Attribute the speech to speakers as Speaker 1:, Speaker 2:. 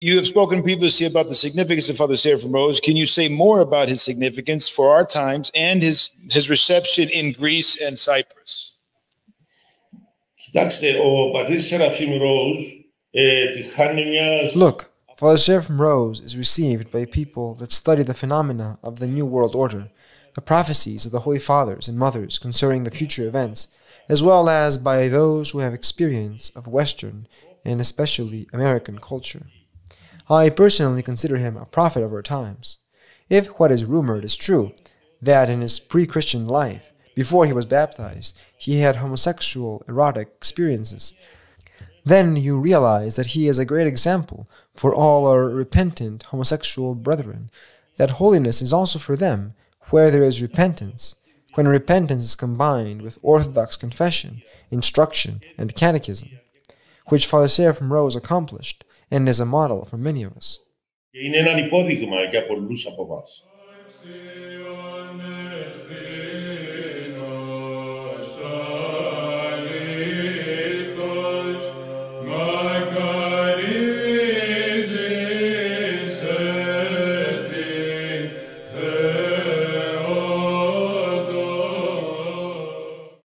Speaker 1: You have spoken previously about the significance of Father Seraphim Rose. Can you say more about his significance for our times and his reception in Greece and Cyprus?
Speaker 2: Look, Father Seraphim Rose is received by people that study the phenomena of the New World Order, the prophecies of the Holy Fathers and Mothers concerning the future events, as well as by those who have experience of Western and especially American culture. I personally consider him a prophet of our times. If what is rumored is true, that in his pre-Christian life, before he was baptized, he had homosexual erotic experiences, then you realize that he is a great example for all our repentant homosexual brethren, that holiness is also for them where there is repentance, when repentance is combined with orthodox confession, instruction, and catechism, which Father Seraphim Rose accomplished, and is a model for many of us.
Speaker 3: Είναι ένα υπόδειγμα για πολλούς από εμάς.